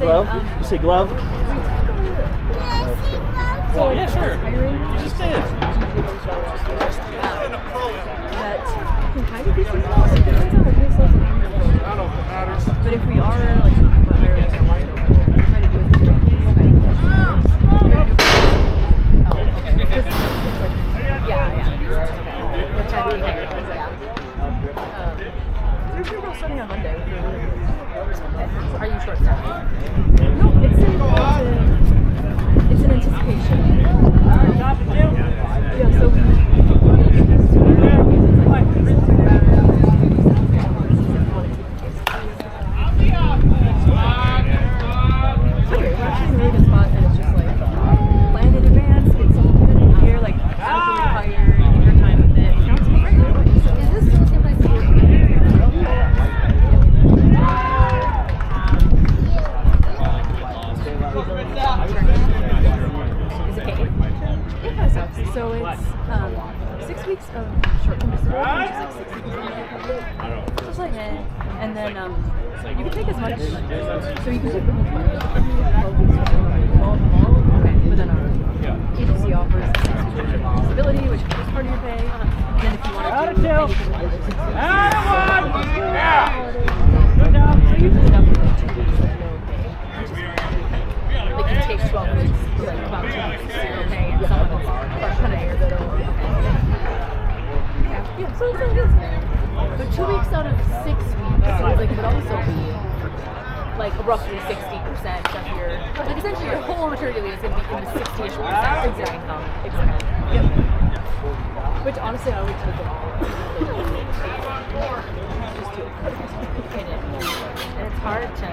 glove? You say glove? Oh, yeah, sure. You just did. That can kind of be seasonal. It depends on the case of the but if we are like we're try to do it. We're trying to be we're still starting on Monday. Are you short staffed? No, it's an anticipation. Yeah, so we're actually in a really good spot, and it's just like plan in advance, get something good in here, like actually hire, take your time with it. Sounds great. Is this the same place you Is it paid? It kind of sucks. So it's 6 weeks of short-term disability, which is like 60 weeks. Just like and then you can take as much. So you can take the whole 12 weeks. Okay, but then agency offers 6 weeks of disability, which is part of your pay. And then if you want to do anything like this, so you can end up with like 2 weeks of no pay. Like you take 12 weeks, like about 2 weeks, zero pay, and someone that's kind of a bit over. Yeah, so it's like this. So 2 weeks out of 6 weeks seems like it would also be like roughly 60% of your, like essentially your whole maternity leave is going to be in the 60-ish percent of your income. Exactly. Yep. Which honestly, I would take it all. Just too It is. And it's hard to,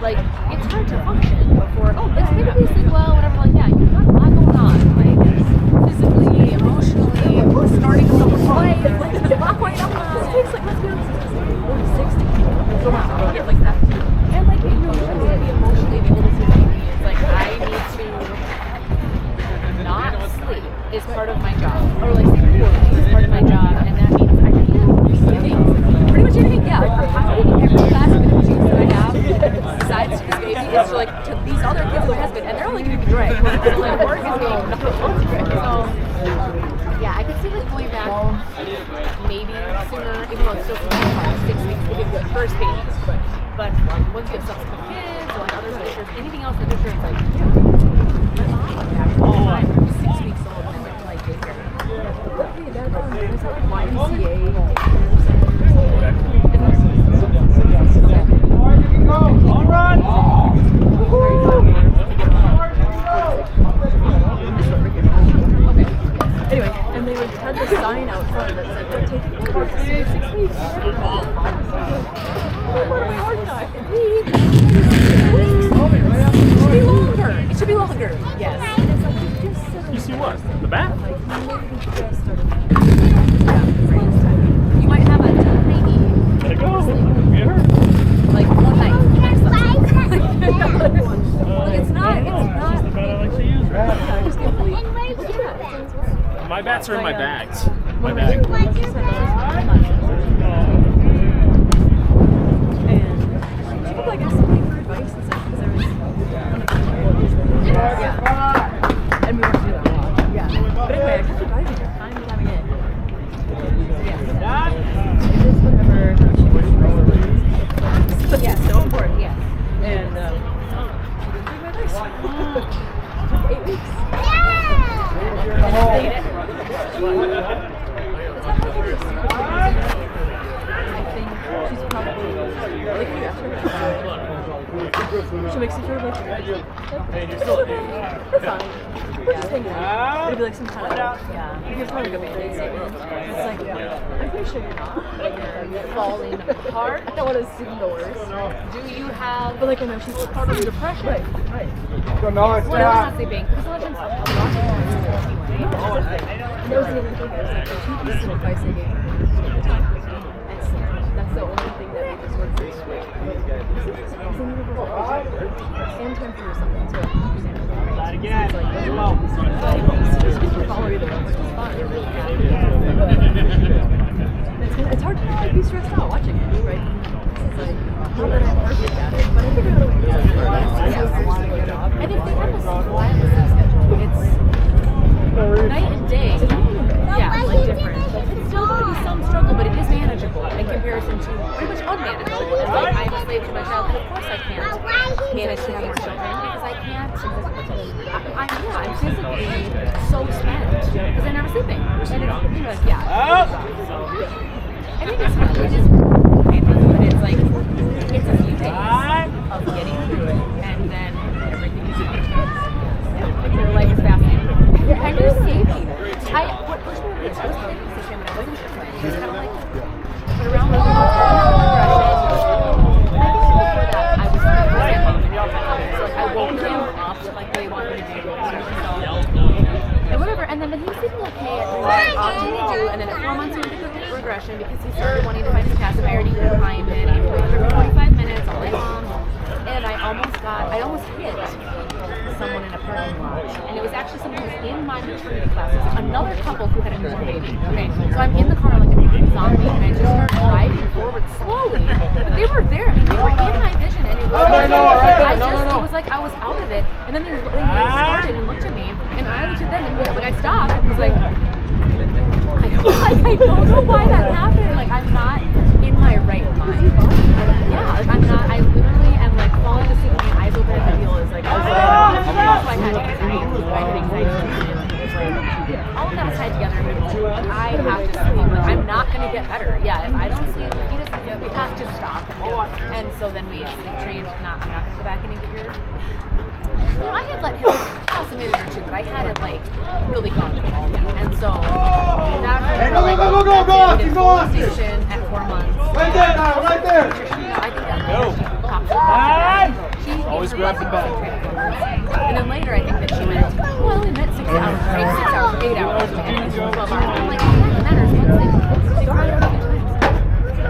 like, it's hard to function before, this baby sleep well, whatever, like, yeah, you've got a lot going on, like, physically, emotionally, starting to play, like, there's a lot going on. It takes like, let's be honest, it's 60. So wow. Yeah, like that. And, like, you know, to be emotionally able to see the baby, it's like, I need to not sleep is part of my job, or, like, sleep poorly is part of my job, and that means I can't do anything. Pretty much anything, yeah, like, I'm taking every class with the machines that I have, besides this baby, is to, like, to these other kids and my husband, and they're only going to be great. Like, work is being nothing. So, yeah, I could see, like, going back maybe sooner, even though it's still 6 weeks to give the first baby. But once you have subsequent kids, or like other pictures, anything else in the picture, it's like, my mom went back to 6 weeks old and I went to like daycare. Is that like YMCA? All right. Anyway, and they would have the sign out front that said, we're taking over 6 weeks. It should be longer. Yes. You see what? The back? You might have a tiny, Let it go. Get her. like one night. Like it's not. Just the bed I like to use. I just can't believe. Yeah. My bats are in my bags. My bag. And she would like ask somebody for advice and stuff because there was. Yeah. And we weren't doing that a lot. Yeah. But anyway, I kept advising her time and time again. Yeah. It is whatever. But yeah, so important. Yeah. And she didn't take my advice. Took 8 weeks. I think she's probably really good after. She makes it feel like we're fine. Just hang out. It'd be like some kind of you're probably gonna be crazy. It's like I'm pretty sure you're not. You're falling apart. I don't want to assume the worst. Do you have? But like I know she's part of depression. Right. Well, no, it's not sleeping because a lot of times I'm watching anyway. And that was the other thing. It was like the 2 pieces of advice I gave her. The time and sleep. That's the only thing that made this work for me. And time for yourself too. That again. It's like, follow either one, which is fine. It's hard to not like, be stressed out watching it, right? It's like not that I'm perfect at it, but I figured out a way to do it. Yes. And if they have a wireless schedule, it's night and day. Yeah, like different. It's still going to be some struggle, but it is manageable in comparison to pretty much unmanageable. And like, I'm a slave to my child, and of course I can't manage to have more children because I can't. I'm physically so spent because I'm never sleeping. And it's, yeah. I think it's fun. It is but it's like, it's a few days of getting through it, and then everything is good. Your life is fascinating. And you're safety. What pushed me was I was playing this game and I wasn't sure. It was kind of like, but around the aggression. I think before that, I was like, so like I woke him up like they wanted me to do. And whatever, and then he was sleeping okay at often they do, and then at 4 months he went to regression because he started wanting to find his passive. I already knew behind it. He was for 45 minutes all day long, and I almost hit someone in a parking lot, and it was actually someone who was in my maternity classes, another couple who had a newborn baby. Okay, so I'm in the car like everything was on me, and I just started driving forward slowly, but they were there. I mean, they were in my vision, and it was it was like I was out of it, and then they started and looked at me, and I looked at them, and like I stopped, and was like, I don't know why that happened. Like I'm not in my right mind. Yeah, like I'm not. I literally am like falling asleep with my eyes open, and the feel is like. That's why I had anxiety. All of that is tied together. I have to sleep. Like, I'm not going to get better. Yeah, if I don't sleep, if he doesn't get, we have to stop. And so then we sleep trained. I'm not going to go back any bigger. Well, I had let him pass a minute or two, but I had it like really comfortable. And so that was like go station at 4 months. Right there now, right there. I think that she always grab the bag. And then later, I think that she went, well, I only meant 6 hours, right? 6 hours, 8 hours, and it's 12 hours. I'm like, it matters. Once they cried out 8 times.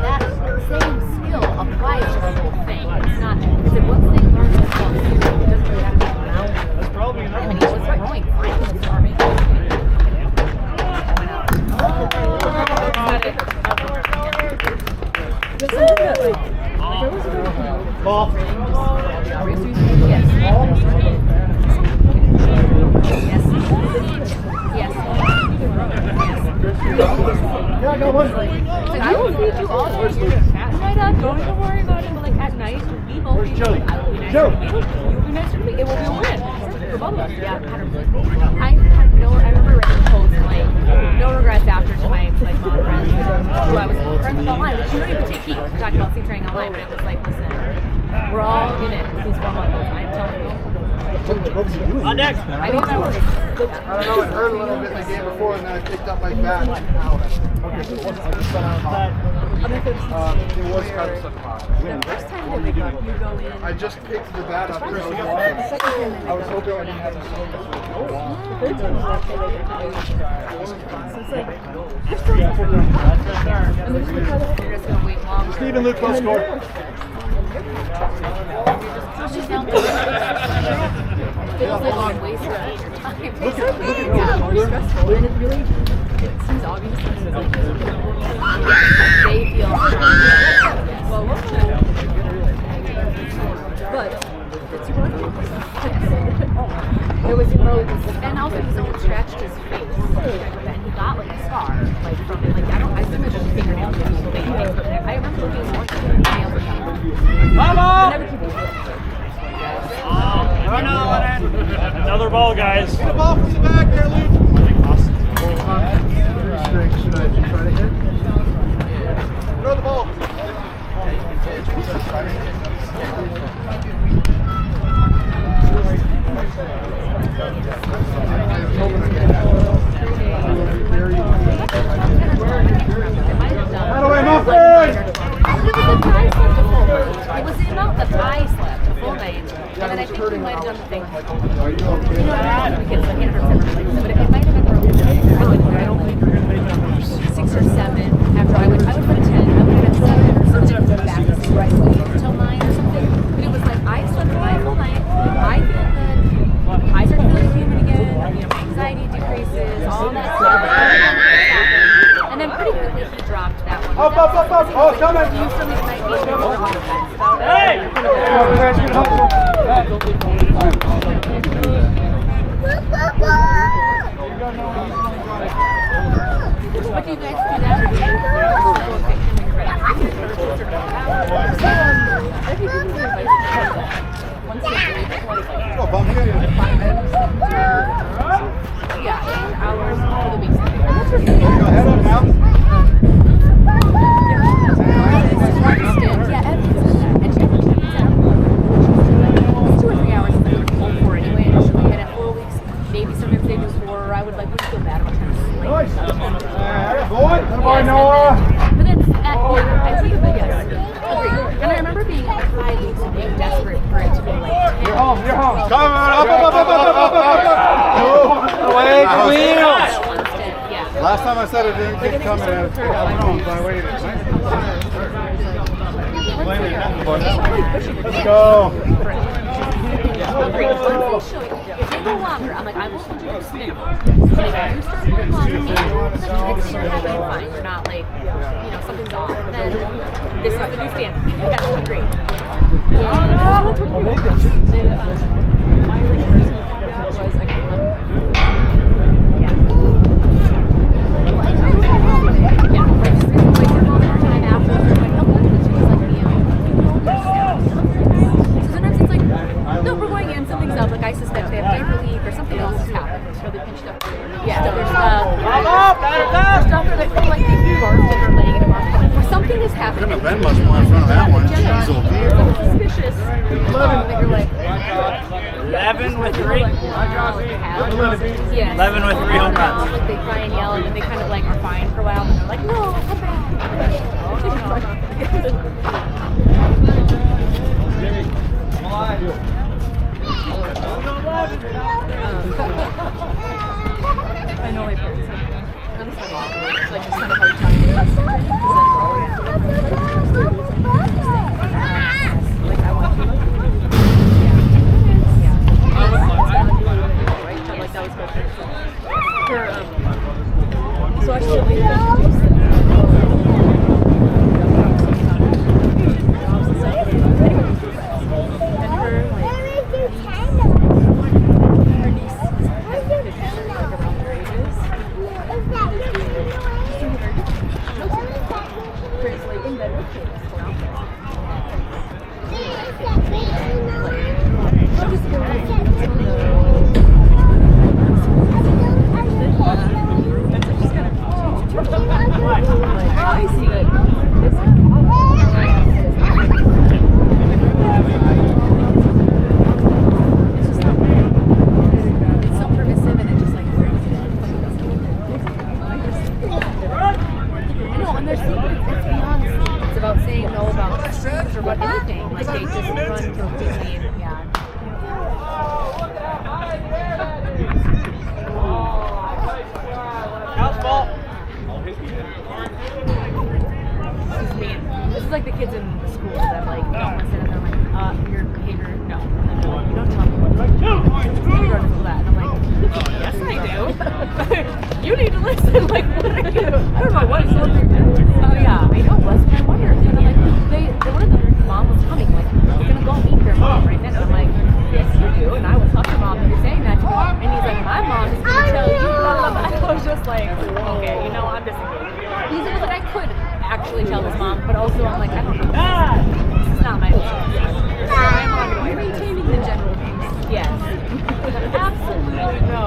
That same skill applies to the whole thing. It's not, because once they learn to spell it doesn't really have to be now. That's probably enough. I mean, it was growing fine in the army. Ball. Yes. Yeah, I got one. Like, I will feed you all day. At night, don't even worry about it. But like at night, we both feed you. Like, I will be nice to you. You will be nice to me. It will be a win for both of us. Yeah, I remember writing posts like no regrets after to my like mom friends who I was friends with online, which you don't even take heat to talk about sleep training online. But it was like, listen, we're all in it with these 4 months. I'm telling you. On deck. I think that was. I don't know, it hurt a little bit the game before, and then I picked up my bat. Okay, so what's the it was kind of The first time that they go, you go in. I just picked the bat up. I was hoping I didn't have to swing this one. The third time is after they get to so it's like, you're still and they're just going to try to You're just gonna wait longer. Stephen Luke will score. Feels like you're wasting your time. yeah, more stressful, and it really, it seems obvious that it's like, They feel well, but it's there was and also his own scratched his face, and he got like a scar, like from it. Like I assume it's just fingernails, but I remember being more fingernails. Another ball, guys. The ball from the back there, Luke. Should I try to hit? Throw the ball. Out of way, my friend! It was the amount that I slept a full night, and then I think we might have done the thing. Are you okay? You know, I can't remember, but it might have been I don't think 6 or 7 after I would put a 10, I would have been 7 or something back until 9 or something. But it was like I slept a full night, I feel good, eyes are feeling human again, you know, my anxiety decreases, all that stuff. And then pretty quickly he dropped that one. Up, up, up, up! Oh, coming! You still need to What do you guys do that? Yeah, hours for the weeks. Head up now. Yeah, and she it's 2 or 3 hours for anyway, initially, and at 4 weeks, maybe sometimes they do 4, I would like, would feel bad about trying to sleep. Come on, Noah. But then, I think of it, yes, agreed. And I remember being at 5 weeks and being desperate for it to be like 10. You're home. Come on, up. Away, wheels. Yeah. Last time I said it didn't keep coming at it. I waited. Let's go. If they go longer, I'm like, I'm just going to spin. So if you start going longer, then you're happy and fine. You're not like, you know, something's off. Then this is the new standard. That's great. I suspect they have diaper leak or something else has happened. It's really pinched up. Yeah, there's stuff where they feel like they barfed and are laying in a barf. Or something has happened. Couldn't have been much more in front of that one. Diesel. Suspicious. That you're like, 11 with 3. Yeah. 11 with 3 home runs. Like they cry and yell and then they kind of like are fine for a while and they're like, no, come back. I know my parents have at least my mom was like just kind of hard time like I want to like that was good for so I still like the kids in school that like don't listen and they're like, your behavior, no. And they're like, you don't tell me what to do. You run into that. And I'm like, yes I do. You need to listen. Like, what are you? I don't know what is going on. Oh yeah, I know. That's what I wonder. And I'm like, one of the mom was coming, like, we're gonna go meet their mom right then. And I'm like, yes you do. And I was talking to mom and you're saying that to me. And he's like, my mom is gonna tell you. Blah, blah, blah. And I was just like, okay, you know, I'm disengaged. He's like, I could actually tell his mom, but also I'm like, I don't know. This is not my business. I'm not going to maintaining the general peace. Yes. Absolutely no.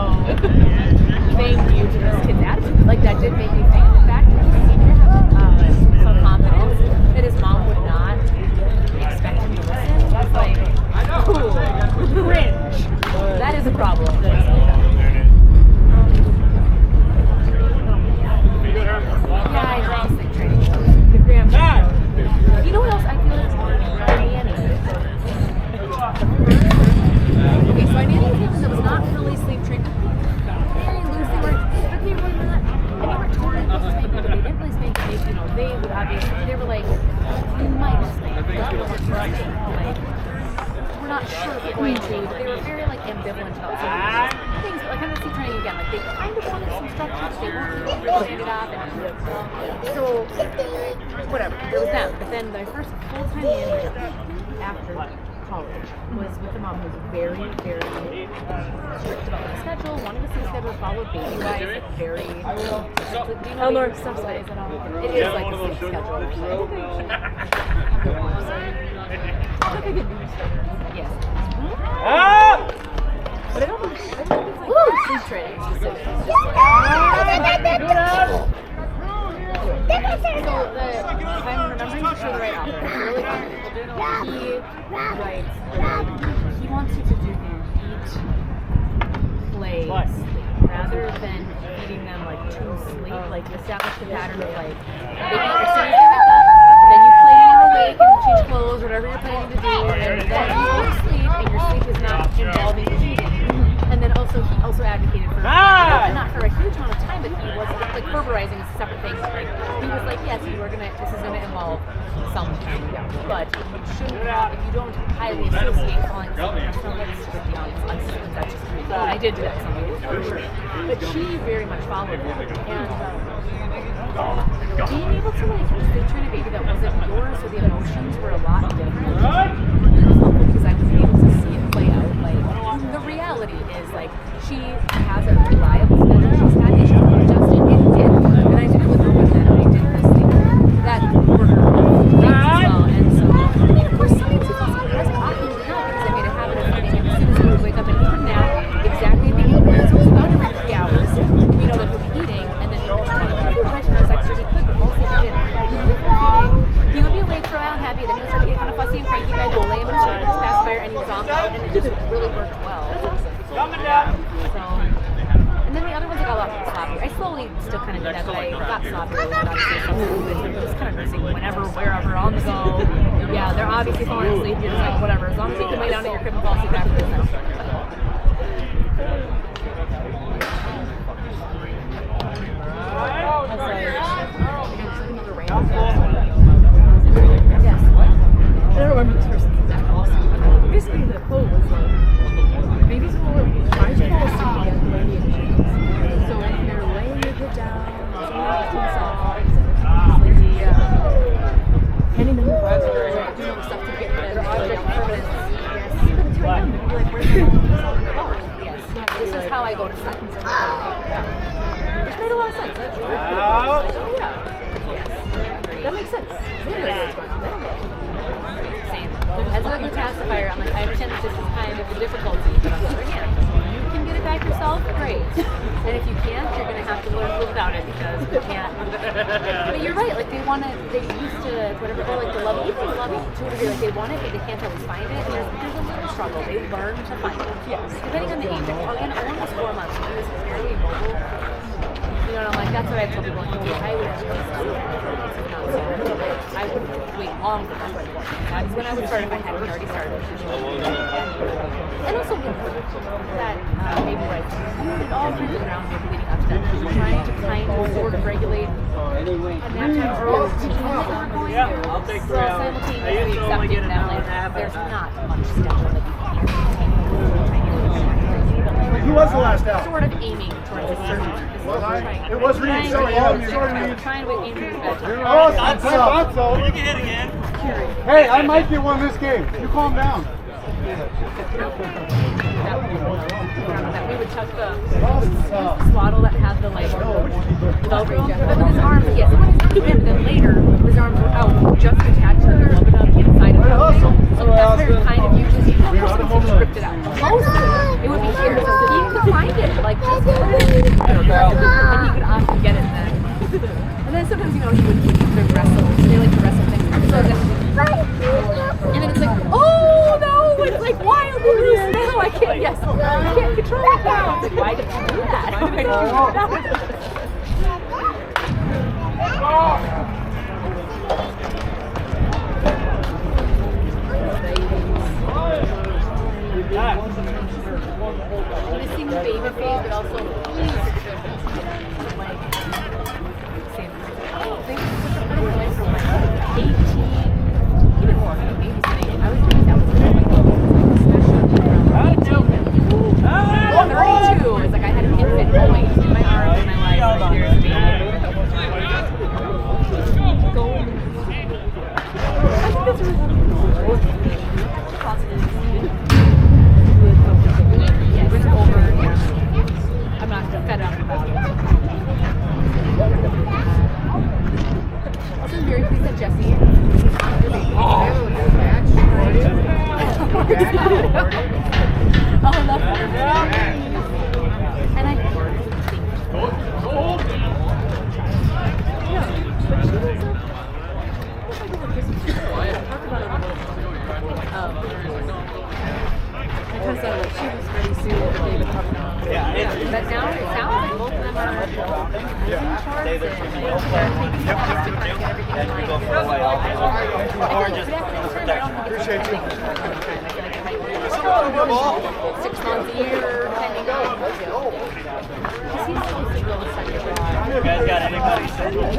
Thank you to this kid's attitude. Like, that did make me think. The fact that he seemed to have some confidence that his mom would not expect him to listen was like, ooh, cringe. That is a problem. Yeah, I love sick training. The grandma. You know what else I feel is nanny. Okay, so I nanny kids that was not really sleep trained. Very loose. They were not. And they were totally supposed to spank, but they didn't really spank. They, they would obviously. They were like, you might spank. That wasn't right. Like, we're not sure if we're going to. But they were very like ambivalent about some of these things. But like kind of see training again, like they kind of wanted some structure, but they weren't really handed off. And so whatever, there was them. But then my first full-time manager after college was with a mom who was very, very strict about my schedule, wanted to see the schedule followed baby-wise, like very, do you know your stuff size at all? It is like a sleep schedule. Yes. But I don't think it's like sleep training specific. It's just like, so if I'm remembering for sure the right author, really he wants you to do eat, play, sleep, rather than feeding them like to sleep, like establish the pattern of like, they eat as soon as they wake up, then you play and you're awake and change clothes, whatever you're planning to do, and then you go to sleep and your sleep is not involving eating. And then also, he also advocated for, not for a huge amount of time, but he wasn't, like, verbalizing is a separate thing, but like, he was like, yes, this is going to involve some time, but you shouldn't have, if you don't highly associate falling asleep in a restaurant, like, with the audience, that's just crazy. And I did do that some weeks, for sure. But she very much followed that, and being able to, like, sleep train a baby that wasn't yours, so the emotions were a lot different, it was helpful because I was able to see it play out, like, the reality is, like, she has a reliable schedule, she's had issues with adjusting, it did work, and I did it with her with that, and I did her sleep, that worked things as well, and so, and of course, some days he felt surprised, often did not, because I made a habit of feeding him as soon as he would wake up, and he would nap exactly at the increments, so it was about every 3 hours, we know that he'll be eating, and then he would try to food pressure as extra as he could, but mostly he didn't, he would be awake for a while, happy, then he would start to get kind of fussy and cranky, and I'd go lay him in his pacifier, and he was off out, and it just really worked well. Coming down. So, and then the other ones I got a lot more sloppy. I slowly still kind of did that, but I got sloppy with it, obviously. Just kind of nursing whenever, wherever, on the go. Yeah, they're obviously falling asleep. You're just like, whatever. As long as you can lay down in your crib and fall asleep after this, I don't care. Yes. I don't remember this person's exact name. Basically, the quote was like, babies will try to fall asleep again when they need. So if they're laying their head down, handing them the drugs or doing stuff to get them permanent. Yes. Yes. This is how I go to sleep. Which made a lot of sense. That's true. Yeah. Yes. That makes sense. Same. As a pacifier, I'm like, I understand that this is kind of a difficulty, but on the other hand, you can get it back yourself, great. And if you can't, you're going to have to learn to live without it because you can't. But you're right, like they used to, whatever, or like the love, even the love to a degree, like they want it, but they can't always find it. And there's a little struggle. They learn to find it. Yes. Depending on the age. Again, Owen was 4 months, so he was fairly mobile. You know, and I'm like, that's what I tell people, like, I would I would wait longer before I work. That's when I would start if I hadn't already started. And also that maybe right, it all through the groundwork leading up to that, trying to kind of sort of regulate a nap time or routine that we're going through. I'll take 3 so hours. simultaneously accepting that like, there's not much schedule that you can Who was the last out? sort of aiming towards a certain. It was Reed. Sorry, We're trying to aim for the bedtime. Oh, I thought so. You can hit again. Hey, I might get one this game. You calm down. That we would chuck the swaddle that had the like velcro on it. But with his arms, yes, when he's keeping it, then later his arms were out, just attached to the glove up inside of the thing. So that's very kind of usually scripted out. Most of it would be here, so he could find it, like just put it in, and he could often get it then. And then sometimes, you know, he would wrestle. They like to wrestle things. So then, and then it's like, oh no, it's like wild loose now. I can't. Yes, I can't control it now. It's like, why did you do that? Why did I do missing the baby phase, but also like same. I don't know, from like 18, even more, babysitting. I was doing that with that's really positive. Yes, over. I'm not fed up about it. Also, I'm very pleased that Jesse. Oh, I love her. And I. Yeah, but she was because she was ready to David Huffman. Yeah. But now it sounds like both of them are in charge and like they're taking steps to kind of get everything in line. Or just protection. Appreciate you. 6 months a year, depending on what you do. Because he's supposed to go second round. You guys got anybody single?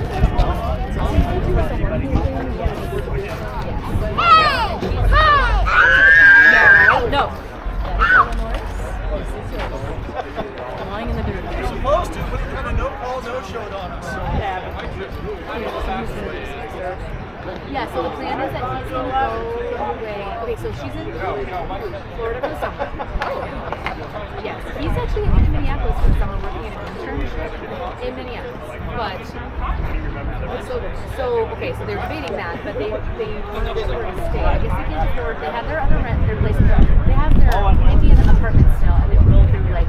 No. I'm lying in the dirt. You're supposed to, but you're kind of no call, no showed on us. Yeah, so the plan is that he's going to go away. Okay, so she's in Florida for the summer. Yes, he's actually in Minneapolis for the summer working in an internship in Minneapolis. But, okay, so they're debating that, but they weren't sure where to stay. I guess they can't afford, they have their other their place, they have their Indiana apartment still, and they will go through like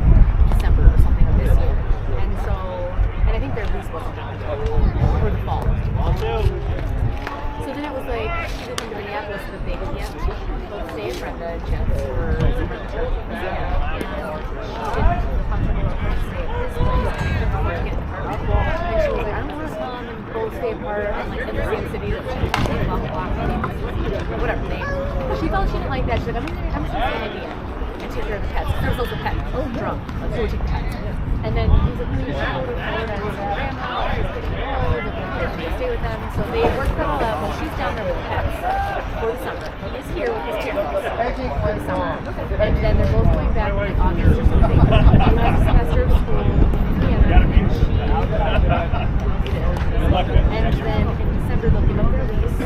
December or something of this year. And so, and I think their lease wasn't out for the fall. So then it was like, she lived in Minneapolis, but they can't both stay in Brenda and Jeff for summer term. And she didn't come from her to stay at this place. And she was like, I don't want to come and both stay apart and like in the same city that she's in, blah, blah, blah, whatever name. But she felt she didn't like that. She's like, I'm just going to stay in Indiana and take care of the pets. There was also pets. Oh, drunk. So we take the pets. And then he was like, you should go to Florida and see grandma. She's getting old. Stay with them. So they worked that all out. Well, she's down there with the pets for the summer. He's here with his parents for the summer. And then they're both going back in like August or something. He has a semester of school in Indiana, and she and then in December they'll give up their lease.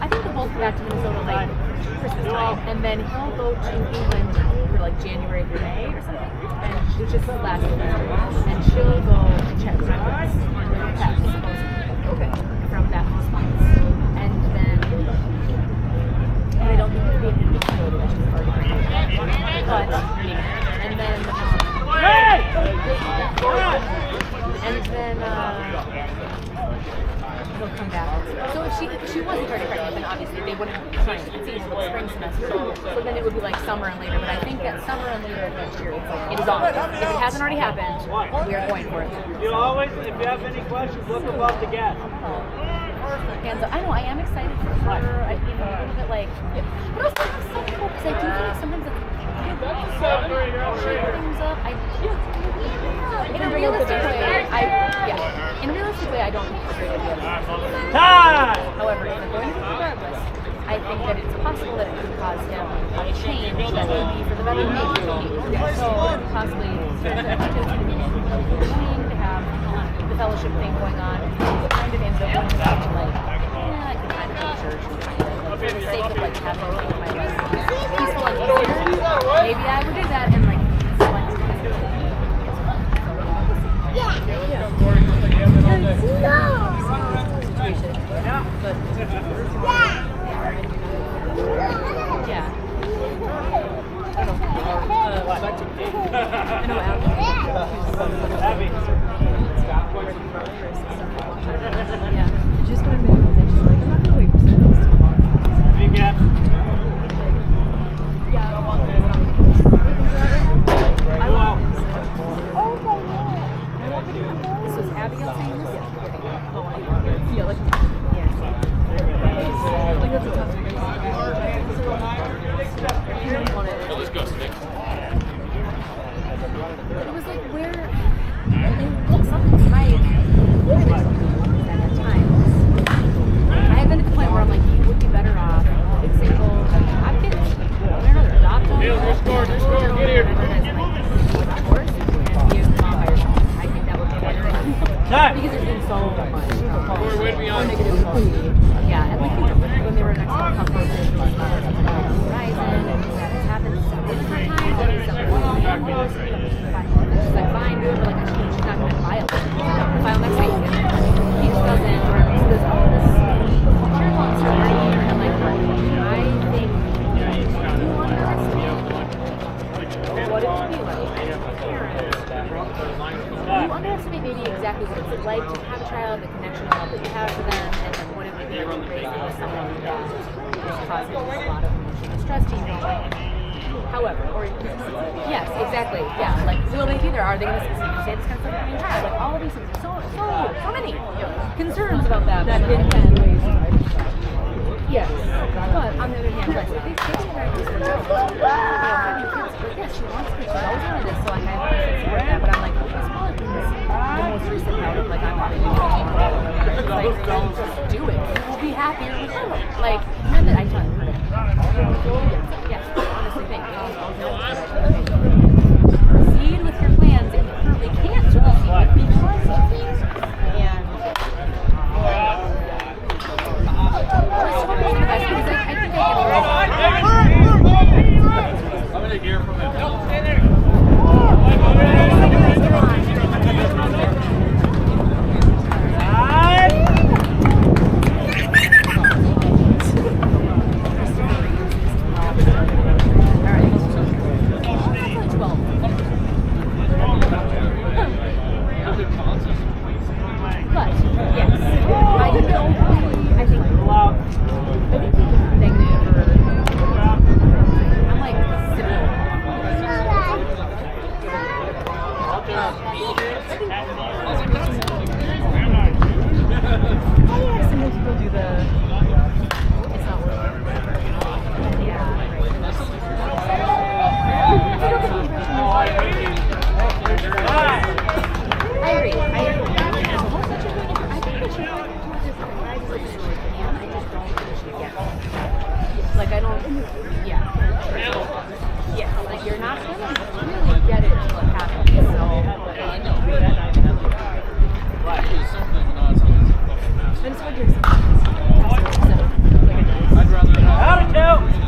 I think they'll both go back to Minnesota like Christmas time, and then he'll go to England for like January through May or something. And which is his last semester. And she'll go and check records with pets, supposedly, from that response. And then I don't think it'll be an individual that she's already pregnant. But and then they'll come back. So if she wasn't already pregnant, then obviously they wouldn't change the season for the spring semester. So then it would be like summer and later. But I think that summer and later of next year, it is on. If it hasn't already happened, we are going for it. You always, if you have any questions, look above the gas. And I know I am excited for her. I think a little bit like, but also some people, because I do think sometimes it's shake things up. In a realistic way, I don't think it's a great idea. However, if they're going to regardless, I think that it's possible that it could cause him a change that would be for the better, maybe. So possibly there's an opportunity to meet to have the fellowship thing going on. It's kind of ambivalent about like, I can kind of go to church and kind of for the sake of like having like my peaceful and easier. Maybe I would do that and like select But yeah. I know Abby. Yeah. She's gonna make it. She's like, I'm not gonna wait for service. Yeah. This was Abigail saying this? Yeah, like, like that's a tough thing. Let's go, Stick. It was like where something right at times. I have been at the point where I'm like, you would be better off being single, have kids, learn another adopt them. Neil, your score, get here. Divorce and be a mom by yourself. I think that would be better. Because there's been so much negative. Yeah, and like when like to have a child, the connection and love that you have for them, and then what it would be like raising with someone that is causing a lot of emotional distress to you. However, or yes, exactly, yeah. Like, will they be there? Are they going to say this kind of stuff in your head? Like, all of these things. So many concerns about that. That yes. But on the other hand, like, if they stay there, just for kids, but yes, she wants to. She's always wanted this, so I have to support that. But I'm like, this probably is the most recent note of like, I'm not even like, just do it. We'll be happier with her. Like, and then I tell her. Yes, honestly, thank you. Proceed with your plans if you currently can't proceed with because of things. And just hope for the best because I think I'm going to hear from him. Like, I don't, yeah. Yeah, like, you're not going to really get it until it happens, so. And it's hard to accept. I'd rather not. Out of two.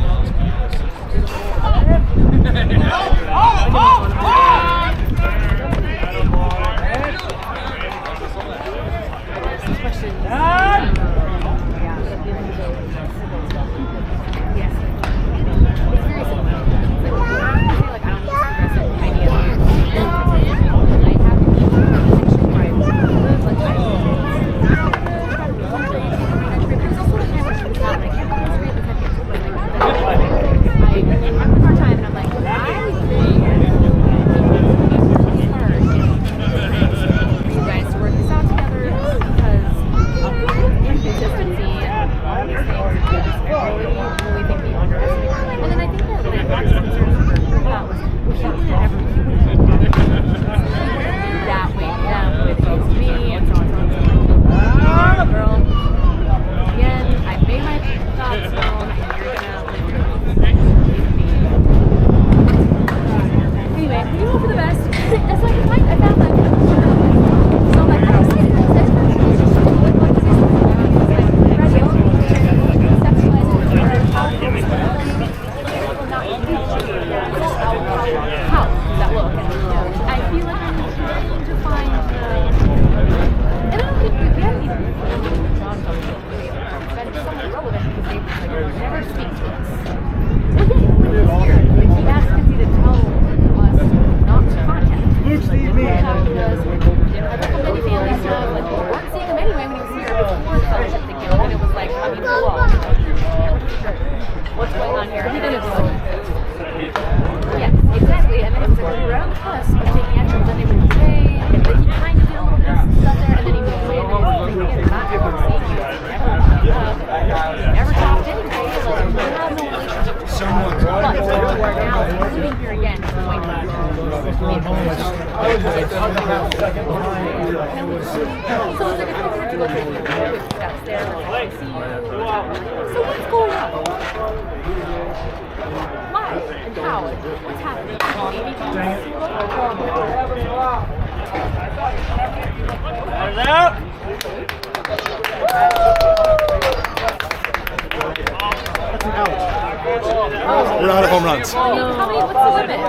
We're out of home runs. What's the limit?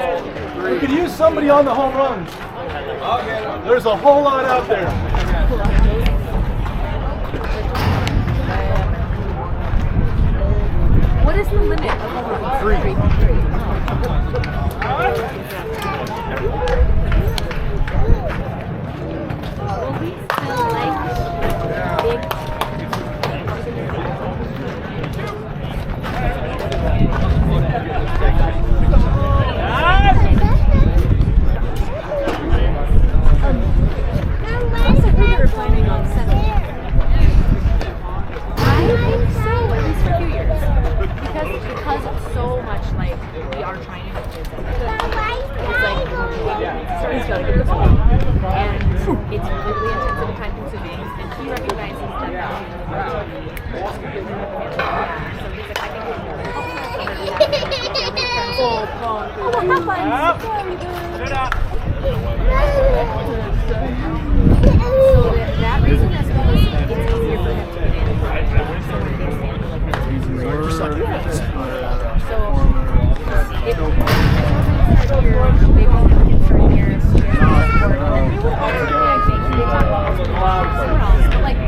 We could use somebody on the home runs. There's a whole lot out there. What is the limit of home runs? 3. Will we still because it's so much like we are trying to visit. It's like it's really good and it's really intensive and time consuming, and he recognizes that so he's like, I think it's really helpful. So that reason is because it's easier for him to manage. So if maybe certain years, I think they talk about somewhere else, but like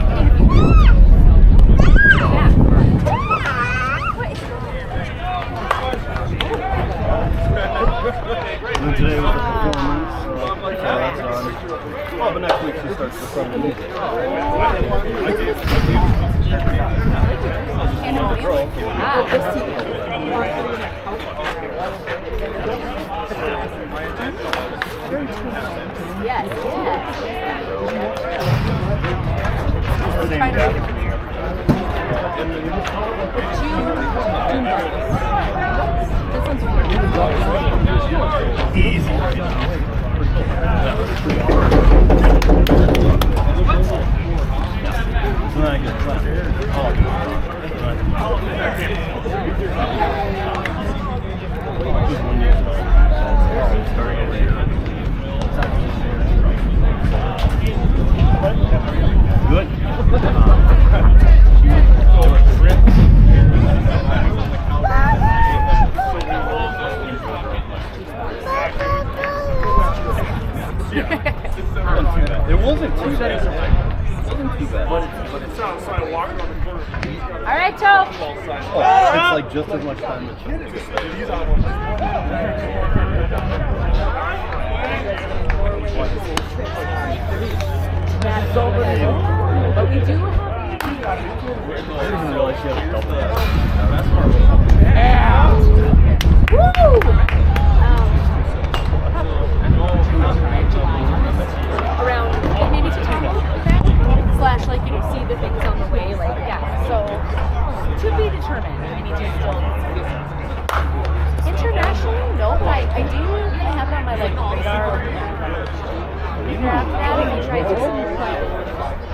And today was the performance. That's on. Oh, but next week she starts the summer music. Yes, Easy. It's not good. Good. It wasn't too bad. It wasn't too bad. But it's outside walking on the corner. all right, Joe. It's like just as much time to check. But we do have. I didn't realize she had a double. Around maybe to talk slash like see the things on the way, like so to be determined. I need to still internationally, no, but I do have it on my like radar. After that, and I try to do some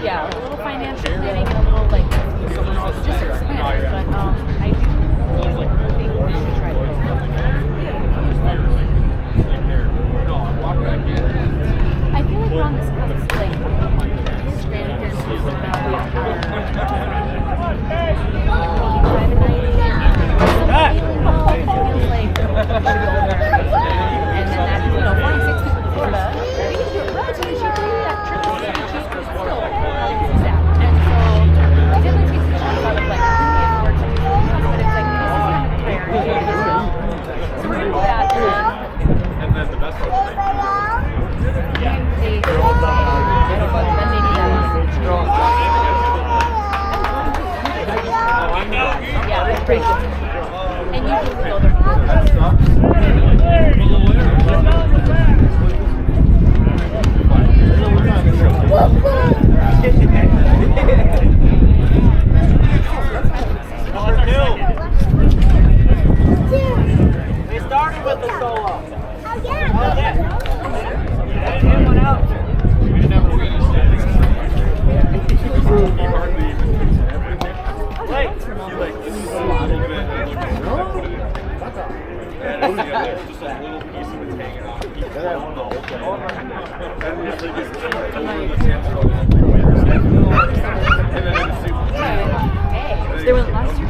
a little financial planning and a little like just expand. But I do think we should try to. I feel like we're on this cusp, like his grandparents were about the entire 85 and 90. It feels like and then that flying 6 weeks to Florida, we can do it relatively cheaply. That trip is pretty cheap, but still, and so it definitely takes the time out of like who we afford to do, but it's like this is kind of priority. So we're gonna do that, and then the best part. Yeah, great. And you can go there. They started with the solo. Oh, yeah. Hit one out. Wait. They went last year.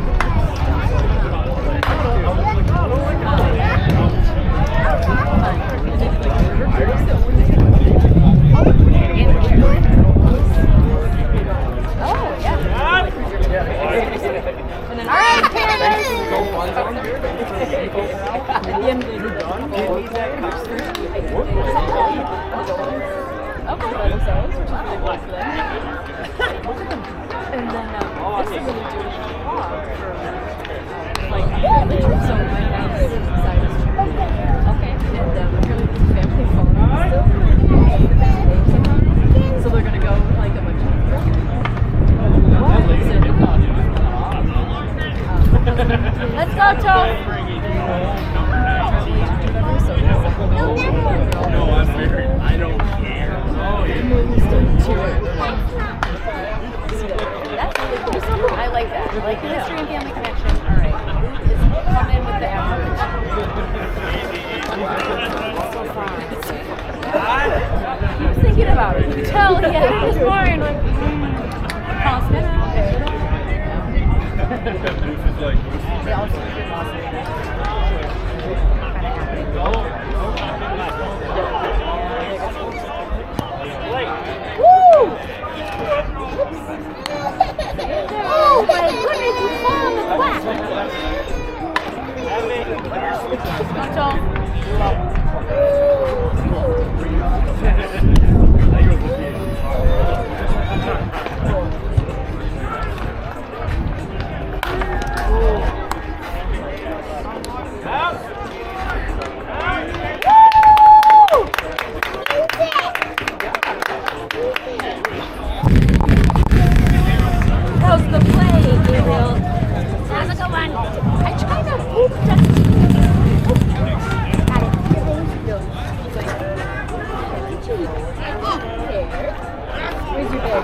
Oh, yeah. And then, all right, Candace. At the end, they did and then this is really doing a vlog for like family trip, so my house is decided to okay, and we're gonna do family photos still, so they're gonna go like a bunch of Let's go, Joe. That's really cool. I like that. I like the history and family connection. All right. Luke is coming in with the average. So far. He was thinking about it. You could tell he had it in his mind. Like, crossing it out. They all seem to be awesome. Woo! Oh my goodness, you fall on the quack! How's the play, Gabriel? How's it going? I tried to poop just. Got it. Where's your bed?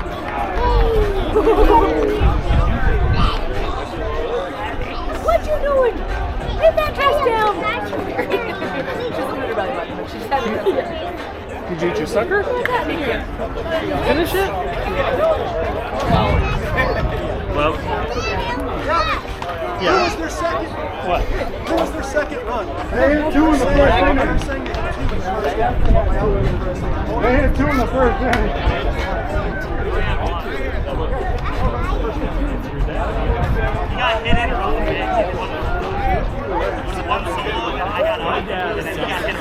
What you doing? Get that dress down. She doesn't put her belly button, but she's having her. Did you eat your sucker? Finish it? Well, Yeah. Who was their second? what? Who was their second run? They hit 2 in the first inning. They hit 2 in the first inning. You got hit in wrong, man. One solo, and I got up, and then you got hit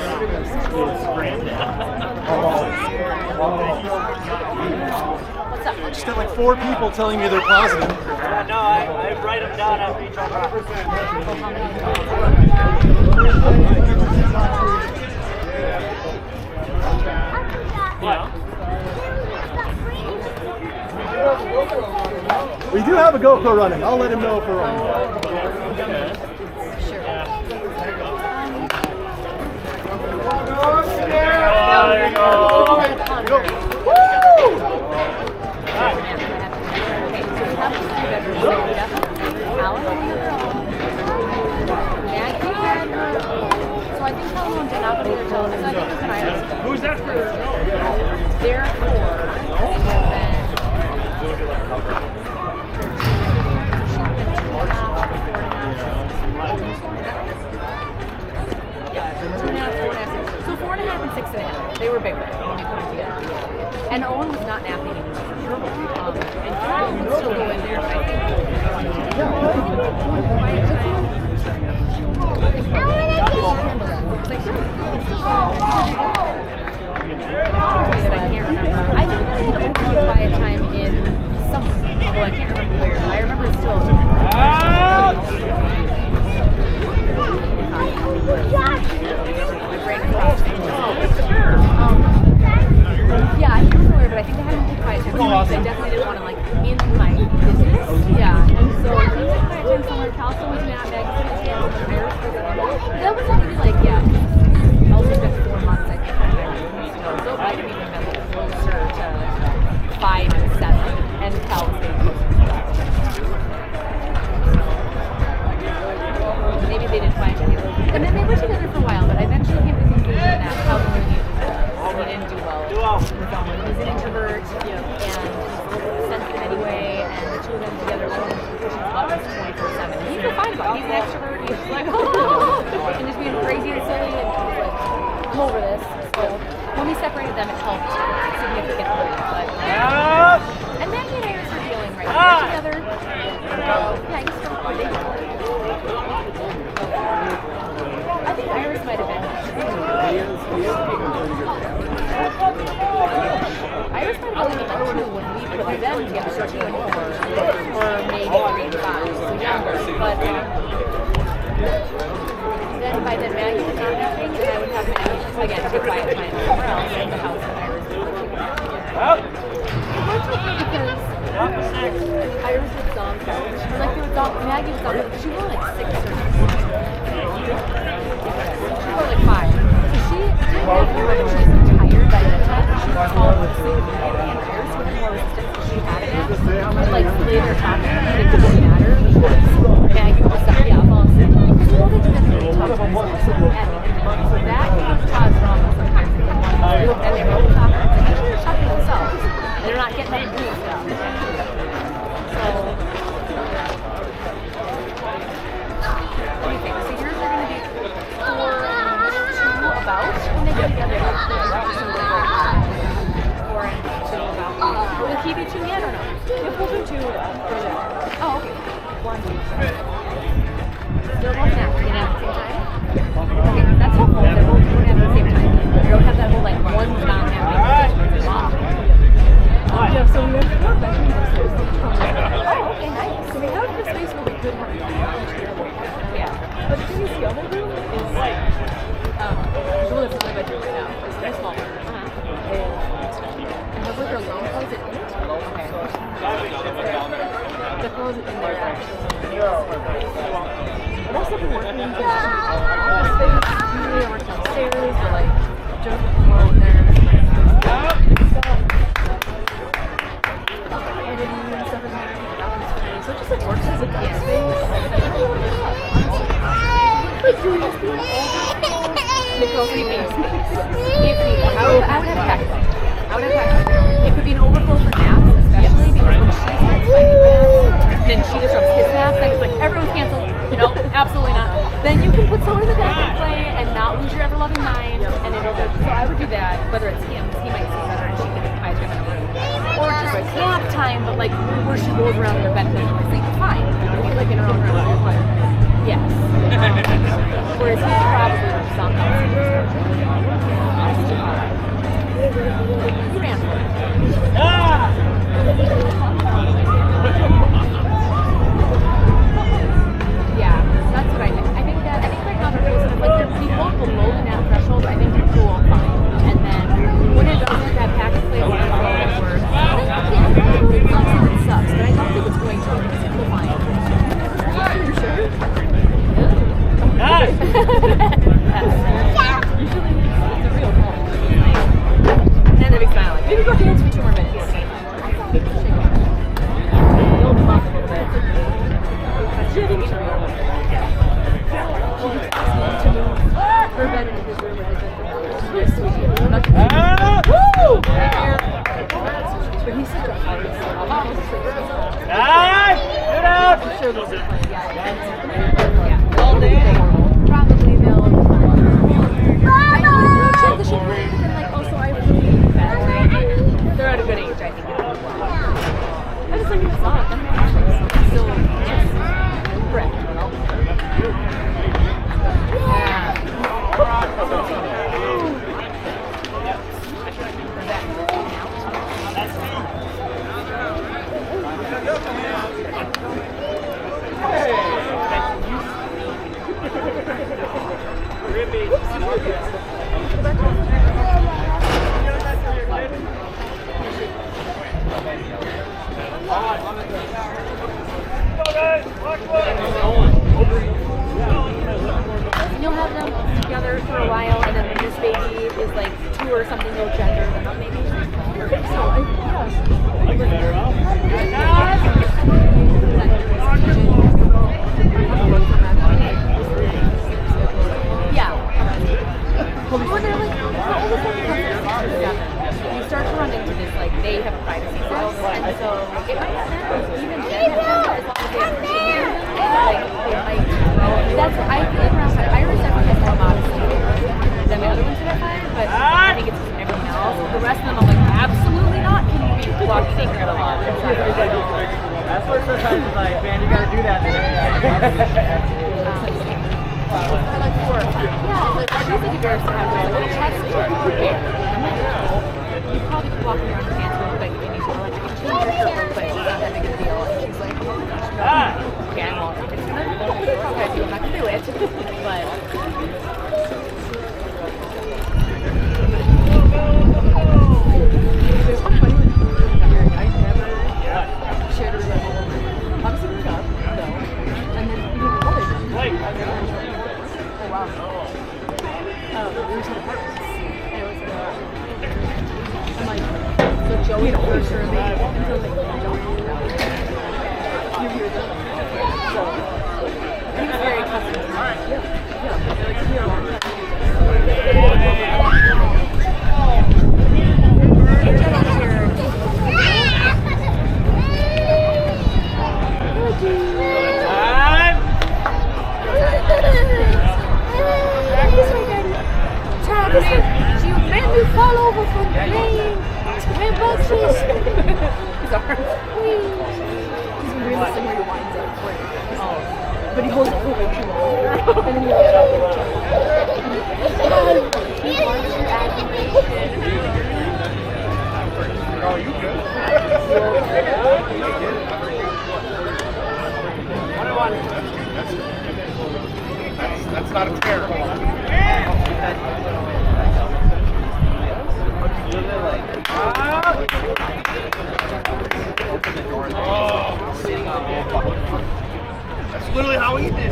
What's up? Just got like 4 people telling me they're positive. Yeah, no, I write them down after each one. We do have a GoPro running. I'll let him know if we're running. There you go. So I think Halloween did not go to their children. So I think it was an Irish. Who's that for? They're 4. So 4.5 and 6.5. They were bigger when we put them together. And Owen was not napping anymore. And Kyle would still go in there, but I think I think they had a pretty quiet time in summer. Well, I can't remember where. I remember it's still. My brain crossed. Yeah, I can't remember where, but I think they had a pretty quiet time. Because I definitely didn't want to like in my business. Yeah, and so I think quiet time somewhere. Calston was mad. Meg put his hand on the mirror. That was only like, yeah. I was like 4 months, I think. So it might have even been closer to 5 and 7, and Cal was getting closer to 12. Maybe they didn't find any. And then they were together for a while, but I eventually came to the conclusion that Cal was he didn't do well. He was an introvert, and he's sensitive anyway, and the two of them together were pushing buttons 24/7. And he's fine about it. He's an extrovert. He's like, and just being crazy and silly, and he's like, I'm over this. So when we separated them, it helped significantly. But, and then you know, we're dealing right now together. Yeah, he's still I think Iris might have been. Iris might have only been like 2 when we put them together, so 2 and 4, or maybe 3 and 5, so younger. But then by then Maggie would not have things, and I would have Maggie again take quiet time somewhere else in the house, and Iris would live together. It worked okay because Iris would song coach. Like they would song Maggie was out, she wore like 6 surgeries. She wore like 5. So she didn't have to run, she was so tired by that time. She was tall and sleep and tired, so she had more resistance than she had it at. But like later talking, it didn't matter because Maggie was like, yeah, I'll fall asleep. Because you know they do that really tough things. And that can cause trauma sometimes. And they roll top and it's like, they're shocking themselves. And they're not getting that doing stuff. So, what do you think? So yours are going to be 4 and 2 about when they get together. 4 and 2 about. Will the key be 2 yet or no? If we'll do 2 for that. Oh, okay. 1, 2. Still both napping at the same time? Okay, that's helpful. They're both doing it at the same time. You don't have that whole like one's not napping. Wow. Yeah, so we have 4 bedrooms upstairs. Oh, okay, nice. So we have the space where we could have Yeah. But the thing is, the other room is like, the one that's in my bedroom right now is very small. And it has like a long closet in it. Okay. The closet in there actually. I've also been working in the space. Usually I work downstairs, but like, just alone there. Editing and stuff in there. So it just like works as a guest space. Nicole's keeping space. If needed. I would have packed. I would have packed. It could be an overflow for naps, especially because when she starts finding naps, then she disrupts his naps, and it's like everyone's canceled. No, absolutely not. Then you can put someone in the back and play and not lose your ever-loving mind. And it'll go. So I would do that, whether it's him, because he might see better and she can hide him in a room. Or just nap time, but like where she rolls around in her bed and doesn't sleep. Fine. Like in her own room. Yes. Whereas he probably would just not know. You ran for it. Yeah, that's what I think. I think right now they're doing sort of like they're pretty both below the nap threshold. I think they're cool fine. And then when it does hit that package play over the word, it sucks, but I don't think it's going to because it's cool fine. You're sure? Nice! Usually it's a real call. And a big smile. Like, Maybe go dance for 2 more minutes. You'll pop a little bit. She had to get her bed in his room and his bedroom. Sweet. Woo! But he's such a artist. Nice! Get up! I'm sure those are fun. yeah. All day. Probably they'll. I know they'll transition play, but then like also I really need that. They're at a good age, I think. I just like the song. I'm still Correct. And you'll have them together for a while, and then when this baby is like 2 or something, you'll gender them up maybe. Yeah. When they're like, how old is that? You start to run into this, like, they have a privacy house, and so it might not matter even then, as long as they appreciate it. Like, they might, that's what I feel like around my Iris definitely has more modesty than the other ones that I find, but I think it's just everything else. The rest of them, I'm like, absolutely not. Can you be walking naked at a lot? That's what sometimes is like, man, you gotta do that today. Like 4 or 5. Yeah, like she's like embarrassed to have a little chest hair. You probably could walk around your pants real quick if you need to. Like, you can change your shirt real quick. It's not that big of a deal. And she's like, oh my gosh, no. Okay, I won't. It's not okay, so I'm not gonna do it. But It's funny when you were married, I never shared a room. Obviously we got, no. We were at apartments. And it was I'm like, so Joey don't for sure leave until they don't. You hear them. So he was very accustomed to that. Yeah. They're like, here, long time. She made me fall over from playing rambunctious. His arms. He's really similar to winds up. But he holds it for way too long. And then he looks up he wants your admiration. Oh, you good? That's not a tear. That's literally how he did it.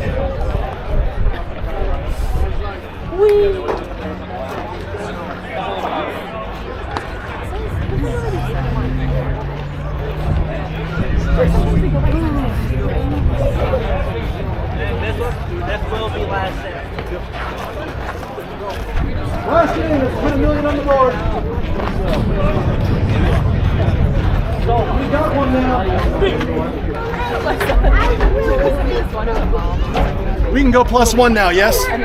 This will be last set. Last inning, let's put $1 million on the board. We got one now. We can go +1 now, yes? Yeah,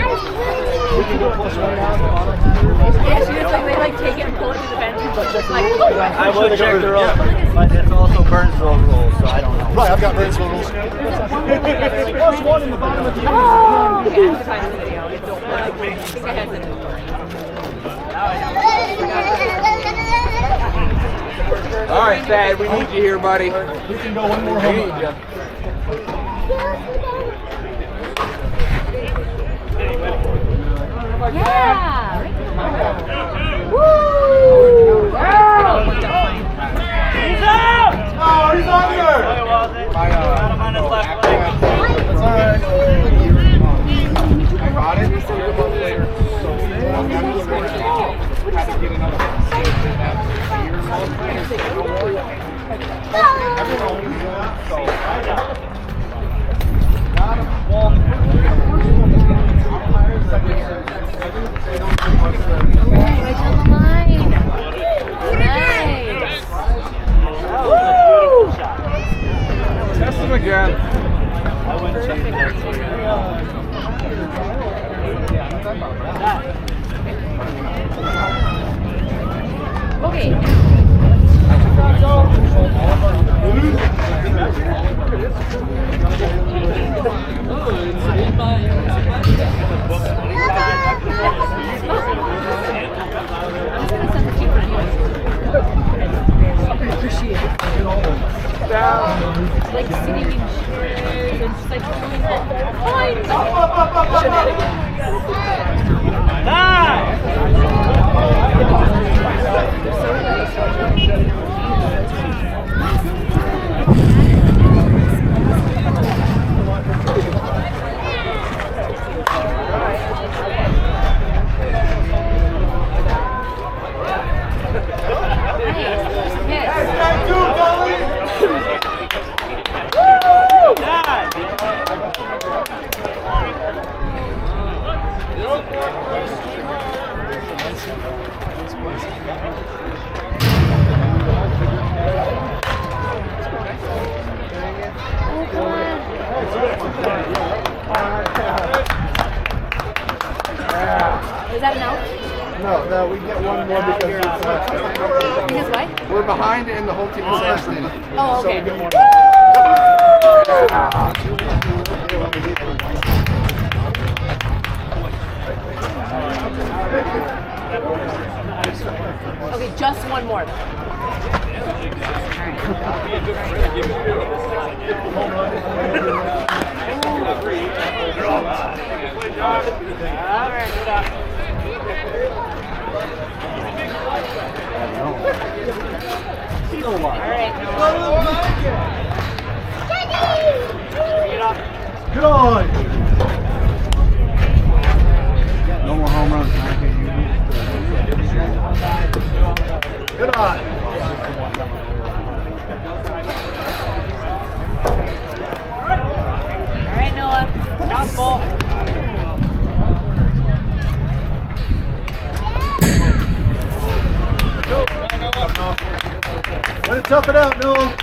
she just like, they like take it and pull it to the bench. Like, I would check the rules, but it's also Burnsville rules, so I don't know. Right, I've got Burnsville rules. +1 in the bottom of the I have to find the video. It's so funny. I think I had the All right, Thad, we need you here, buddy. We can go one more home. Yeah. Woo! He's out! Oh, he's under! Out on his left leg. That's all right. I got it. Right down the line. Nice. Test him again. I wouldn't check that. Okay. like sitting in chairs and just like doing fine Is that an out? No, we get one more because Because what? we're behind and the whole team is last in. Oh, So we okay. get one Okay, just one more. Good on. Way to tough it out, Noah.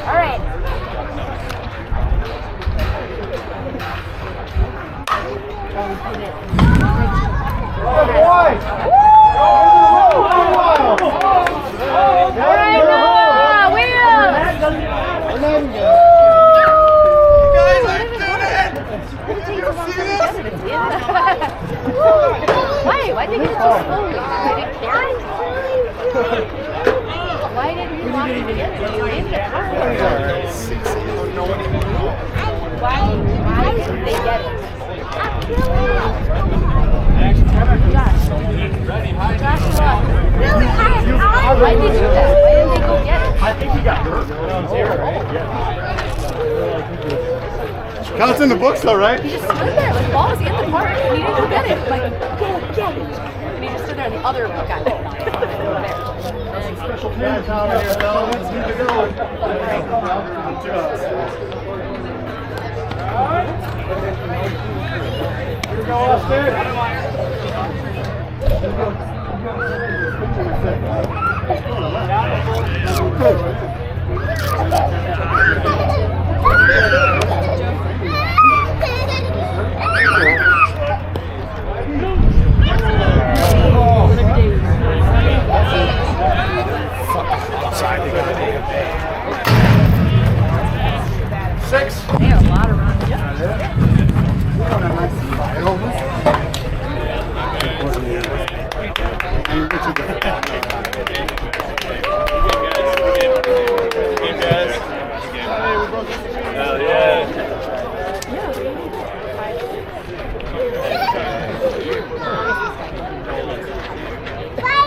All right. Good boy! All right, Noah, wheels. You guys are doing it! Did you see this? Why did you get it so slowly? Did it carry? Why didn't you want me to get it? You in the car. Why didn't they get it? Joshua. Why did you do that? Why didn't they go get it? I think he got hurt. Counts in the books though, right? He just stood there, like, ball was in the park, and he didn't go get it. Like, go get it. And he just stood there, and the other guy there. Special pants out here, fellas. Need to go. Here we go, Austin. Six. They had a lot of runs.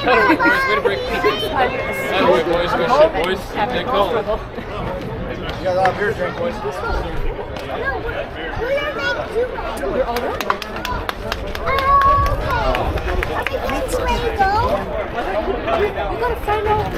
Way to break pieces. Anyway, boys, good shit, boys. Stay cold. You got a lot of beer to drink, boys. We gotta find out